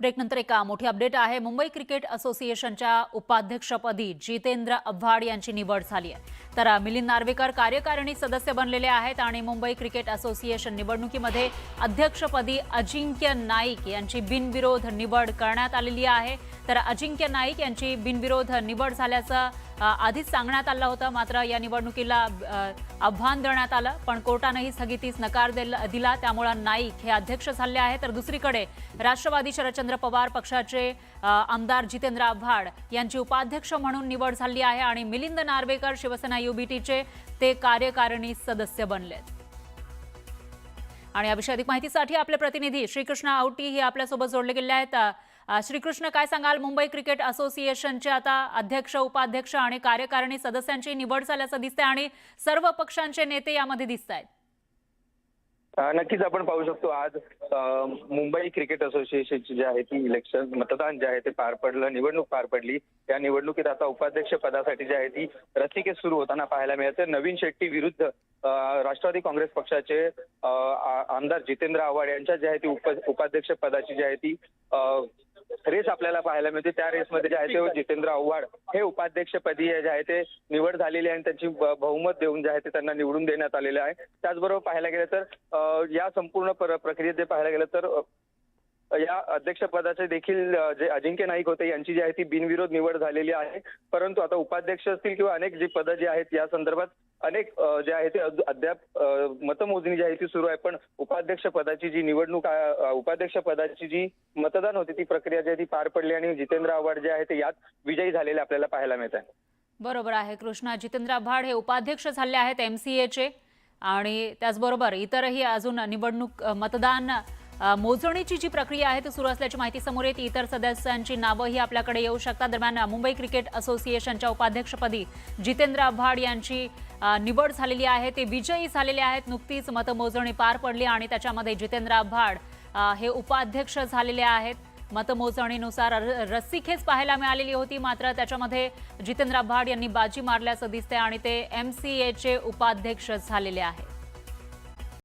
ब्रेकनंतर एक मोठी अपडेट आहे। मुंबई क्रिकेट असोसिएशनच्या उपाध्यक्षपदी जितेंद्र आव्हाड यांची निवड झाली आहे। तर मिलिंद नार्वेकर कार्यकारिणी सदस्य बनलेले आहेत आणि मुंबई क्रिकेट असोसिएशन निवडणुकीमध्ये अध्यक्षपदी अजिंक्य नाईक यांची बिनविरोध निवड करण्यात आलेली आहे। तर अजिंक्य नाईक यांची बिनविरोध निवड झाल्याचं आधीच सांगण्यात आलं होतं, मात्र या निवडणुकीला आव्हान देण्यात आलं, पण कोर्टानेही स्थगितीस नकार दिला। त्यामुळे नाईक हे अध्यक्ष झाले आहेत। तर दुसरीकडे राष्ट्रवादी शरदचंद्र पवार पक्षाचे आमदार जितेंद्र आव्हाड यांची उपाध्यक्ष म्हणून निवड झाली आहे आणि मिलिंद नार्वेकर शिवसेना युबीटीचे ते कार्यकारिणी सदस्य बनलेत। आणि या विषयी अधिक माहितीसाठी आपले प्रतिनिधी श्रीकृष्ण आवटी हे आपल्यासोबत जोडले गेले आहेत। श्रीकृष्ण, काय सांगाल? मुंबई क्रिकेट असोसिएशनचे आता अध्यक्ष, उपाध्यक्ष आणि कार्यकारिणी सदस्यांची निवड झाल्याचं दिसतंय आणि सर्व पक्षांचे नेते यामध्ये दिसतायत। नक्कीच आपण पाहू शकतो आज मुंबई क्रिकेट असोसिएशनची जे आहे ती इलेक्शन मतदान जे आहे ते पार पडलं, निवडणूक पार पडली। या निवडणुकीत आता उपाध्यक्ष पदासाठी जे आहे ती रस्सीखेच सुरू होताना पाहायला मिळते। नवीन शेट्टी विरुद्ध राष्ट्रवादी काँग्रेस पक्षाचे आमदार जितेंद्र आव्हाड यांच्या जे आहे ती उपाध्यक्ष पदाची जी आहे ती रेस आपल्याला पाहायला मिळते। त्या रेसमध्ये जे आहे ते जितेंद्र आव्हाड हे उपाध्यक्षपदी जे आहे ते निवड झालेली आहे आणि त्यांची बहुमत देऊन जे आहे ते त्यांना निवडून देण्यात आलेले आहे। त्याचबरोबर पाहायला गेलं तर या संपूर्ण प्रक्रियेत जे पाहायला गेलं तर या अध्यक्षपदाचे देखील जे अजिंक्य नाईक होते यांची जी आहे ती बिनविरोध निवड झालेली आहे। परंतु आता उपाध्यक्ष असतील किंवा अनेक जी पदं जी आहेत या संदर्भात अनेक जे आहे ते अद्याप मतमोजणी जी आहे ती सुरू आहे। पण उपाध्यक्ष पदाची जी निवडणूक उपाध्यक्ष पदाची जी मतदान होती ती प्रक्रिया जी आहे ती पार पडली आणि जितेंद्र आव्हाड जे आहे ते यात विजयी झालेले आपल्याला पाहायला मिळत आहे। बरोबर आहे कृष्णा, जितेंद्र आव्हाड हे उपाध्यक्ष झाले आहेत MCAचे आणि त्याचबरोबर इतरही अजून निवडणूक मतदान मोजणीची जी प्रक्रिया आहे ती सुरू असल्याची माहिती समोर येते। इतर सदस्यांची नावंही आपल्याकडे येऊ शकतात। दरम्यान मुंबई क्रिकेट असोसिएशनच्या उपाध्यक्षपदी जितेंद्र आव्हाड यांची निवड झालेली आहे, ते विजयी झालेले आहेत। नुकतीच मतमोजणी पार पडली आणि त्याच्यामध्ये जितेंद्र आव्हाड हे उपाध्यक्ष झालेले आहेत। मतमोजणीनुसार रस्सीखेच पाहायला मिळालेली होती, मात्र त्याच्यामध्ये जितेंद्र आव्हाड यांनी बाजी मारल्याचं दिसतंय आणि ते MCAचे उपाध्यक्ष झालेले आहेत।